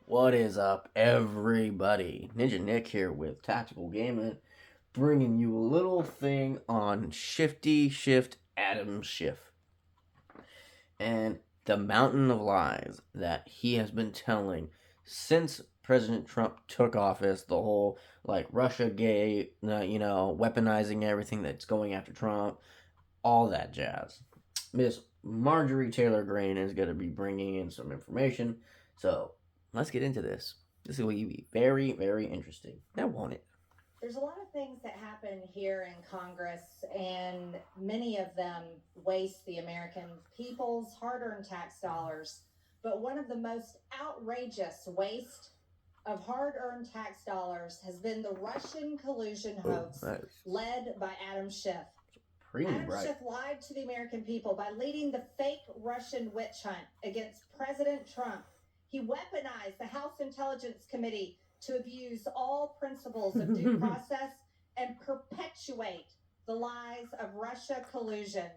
What is up, everybody? Ninja Nick here with Tactical Gaming, bringing you a little thing on Shifty Adam Schiff and the mountain of lies that he has been telling since President Trump took office. The whole Russia gate, weaponizing everything that's going after Trump, all that jazz. Miss Marjorie Taylor Greene is going to be bringing in some information, so let's get into this. This is going to be very, very interesting. Now, won't it? There's a lot of things that happen here in Congress, and many of them waste the American people's hard-earned tax dollars. But one of the most outrageous waste of hard-earned tax dollars has been the Russian collusion hoax led by Adam Schiff. Adam Schiff lied to the American people by leading the fake Russian witch hunt against President Trump. He weaponized the House Intelligence Committee to abuse all principles of due process and perpetuate the lies of Russia collusion.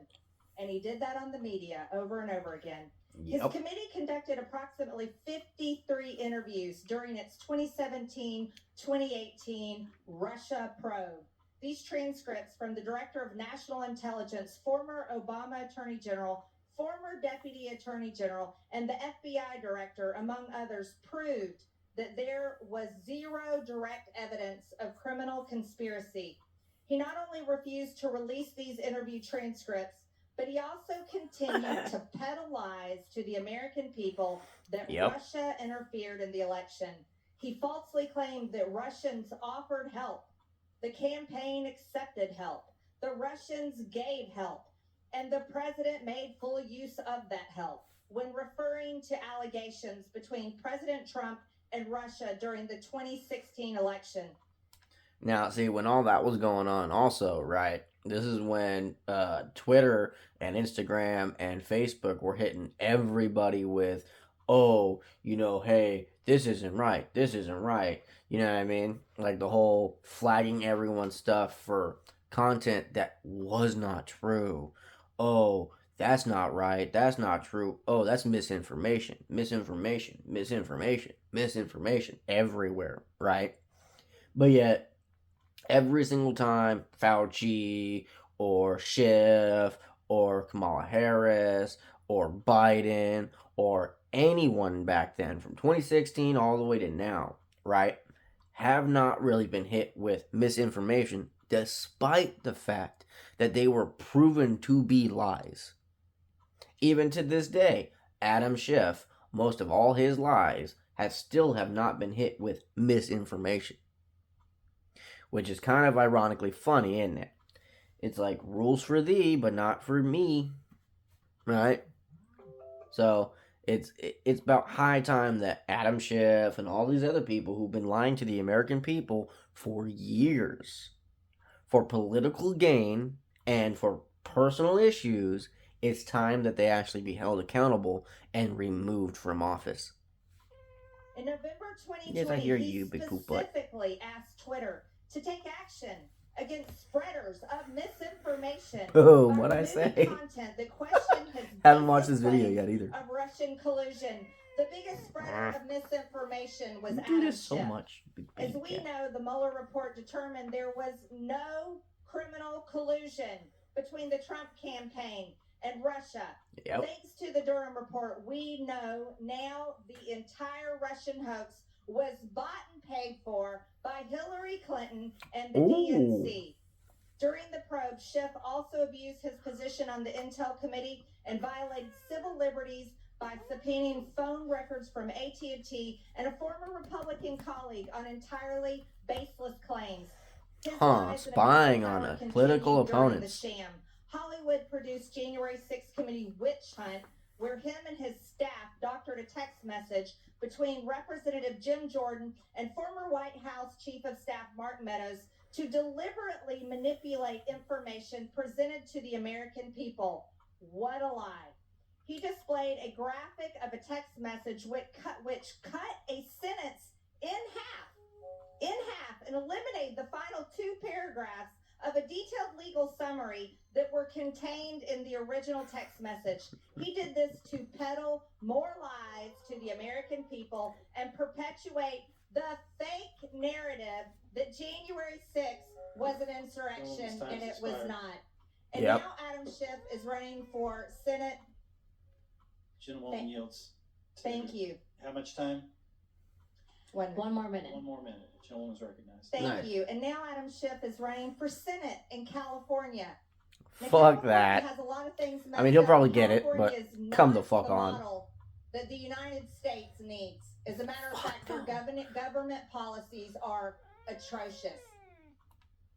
And he did that on the media over and over again. His committee conducted approximately 53 interviews during its 2017-2018 Russia probe. These transcripts from the Director of National Intelligence, former Obama Attorney General, former Deputy Attorney General, and the FBI Director, among others, proved that there was zero direct evidence of criminal conspiracy. He not only refused to release these interview transcripts, but he also continued to peddle lies to the American people that Russia interfered in the election. He falsely claimed that Russians offered help. The campaign accepted help. The Russians gave help. And the president made full use of that help when referring to allegations between President Trump and Russia during the 2016 election. Now, see, when all that was going on also, right, this is when Twitter and Instagram and Facebook were hitting everybody with, hey, this isn't right, this isn't right. You know what I mean? Like the whole flagging everyone's stuff for content that was not true. Oh, that's not right, that's not true. Oh, that's misinformation, misinformation everywhere, right? But yet, every single time Fauci or Schiff or Kamala Harris or Biden or anyone back then from 2016 all the way to now, right, have not really been hit with misinformation despite the fact that they were proven to be lies. Even to this day, Adam Schiff, most of all his lies, still have not been hit with misinformation. Which is kind of ironically funny, isn't it? It's like rules for thee, but not for me, right? So it's about high time that Adam Schiff and all these other people who've been lying to the American people for years, for political gain and for personal issues, it's time that they actually be held accountable and removed from office. In November 2020, yes, I hear you, big poop butt. Specifically asked Twitter to take action against spreaders of misinformation. Boom, what'd I say? Content that question his haven't watched this video yet either. Of Russian collusion. The biggest spreader of misinformation was Adam Schiff. You do this so much. As we know, the Mueller report determined there was no criminal collusion between the Trump campaign and Russia. Thanks to the Durham report, we know now the entire Russian hoax was bought and paid for by Hillary Clinton and the DNC. During the probe, Schiff also abused his position on the Intel Committee and violated civil liberties by subpoenaing phone records from AT&T and a former Republican colleague on entirely baseless claims. Spying on a political opponent. Hollywood produced January 6th committee witch hunt, where him and his staff doctored a text message between Representative Jim Jordan and former White House Chief of Staff Mark Meadows to deliberately manipulate information presented to the American people. What a lie. He displayed a graphic of a text message which cut a sentence in half and eliminated the final two paragraphs of a detailed legal summary that were contained in the original text message. He did this to peddle more lies to the American people and perpetuate the fake narrative that January 6th was an insurrection, and it was not. And Yep. now Adam Schiff is running for Senate. Gentlewoman yields. Thank you. How much time? One more minute. One more minute. Gentlewoman is recognized. Thank you. And now Adam Schiff is running for Senate in California. Now, Fuck California that. has a lot of things I mean, he'll messed probably up. get it, California but is come not the fuck the on. model that the United States needs. As a matter of fact, their government policies are atrocious.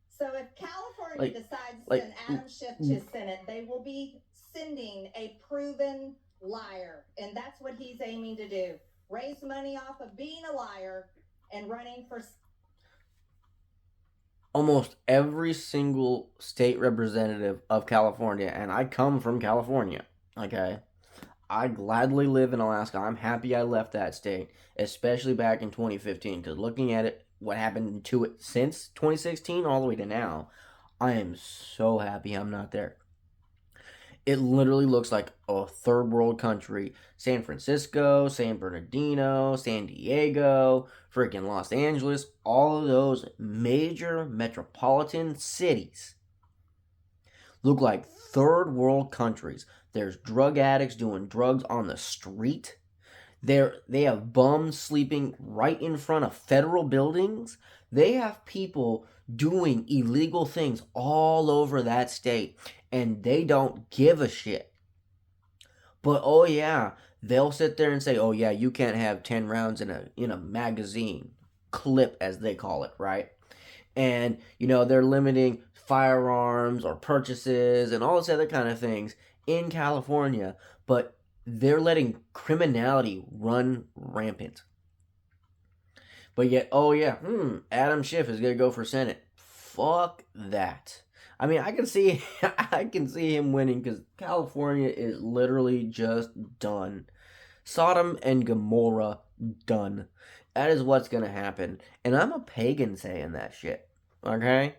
So if California decides to send Adam Schiff to Senate, they will be sending a proven liar. And that's what he's aiming to do. Raise money off of being a liar and running for... Almost every single state representative of California, and I come from California, okay? I gladly live in Alaska. I'm happy I left that state, especially back in 2015, because looking at it, what happened to it since 2016 all the way to now, I am so happy I'm not there. It literally looks like a third world country. San Francisco, San Bernardino, San Diego, freaking Los Angeles, all of those major metropolitan cities look like third world countries. There's drug addicts doing drugs on the street. They have bums sleeping right in front of federal buildings. They have people doing illegal things all over that state, and they don't give a shit. But oh yeah, they'll sit there and say, "Oh yeah, you can't have 10 rounds in a magazine clip, as they call it, right?" And they're limiting firearms or purchases and all this other kind of things in California, but they're letting criminality run rampant. But yet, oh yeah, Adam Schiff is gonna go for Senate. Fuck that. I mean, I can see him winning, because California is literally just done. Sodom and Gomorrah done. That is what's gonna happen. And I'm a pagan saying that shit. Okay?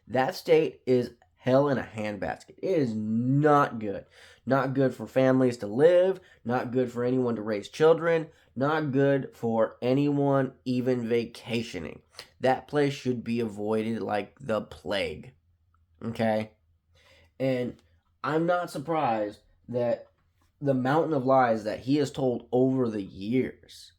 That state is hell in a handbasket. It is not good. Not good for families to live. Not good for anyone to raise children. Not good for anyone even vacationing. That place should be avoided like the plague. Okay? And I'm not surprised that the mountain of lies that he has told over the years,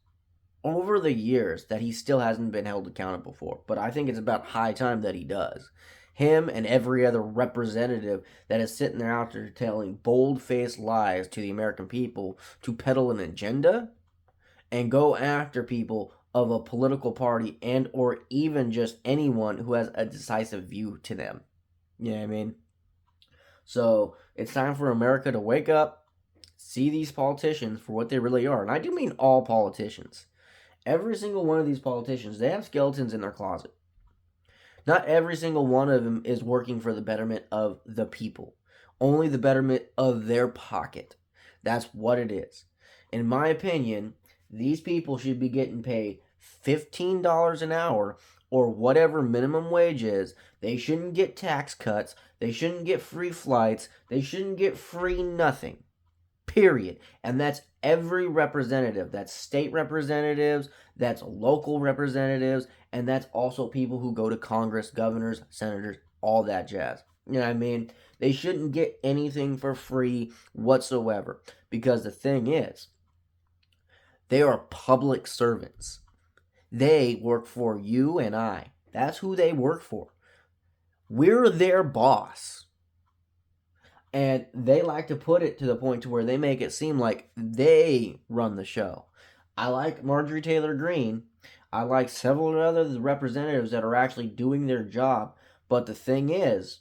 that he still hasn't been held accountable for. But I think it's about high time that he does. Him and every other representative that is sitting there out there telling bold-faced lies to the American people to peddle an agenda and go after people of a political party and or even just anyone who has a decisive view to them. You know what I mean? So it's time for America to wake up, see these politicians for what they really are. And I do mean all politicians. Every single one of these politicians, they have skeletons in their closet. Not every single one of them is working for the betterment of the people. Only the betterment of their pocket. That's what it is. In my opinion, these people should be getting paid $15 an hour or whatever minimum wage is. They shouldn't get tax cuts. They shouldn't get free flights. They shouldn't get free nothing. Period. And that's every representative. That's state representatives, that's local representatives, and that's also people who go to Congress, governors, senators, all that jazz. You know what I mean? They shouldn't get anything for free whatsoever. Because the thing is, they are public servants. They work for you and I. That's who they work for. We're their boss. And they like to put it to the point to where they make it seem like they run the show. I like Marjorie Taylor Greene. I like several other representatives that are actually doing their job. But the thing is,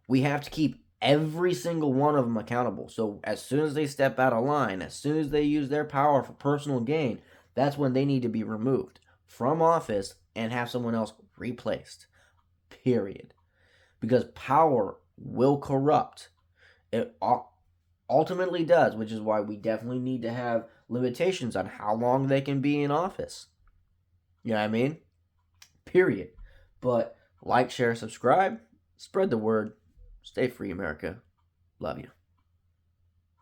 we have to keep every single one of them accountable. So as soon as they step out of line, as soon as they use their power for personal gain, that's when they need to be removed from office and have someone else replaced. Period. Because power will corrupt. It ultimately does, which is why we definitely need to have limitations on how long they can be in office. You know what I mean? Period. But like, share, subscribe. Spread the word. Stay free, America. Love you.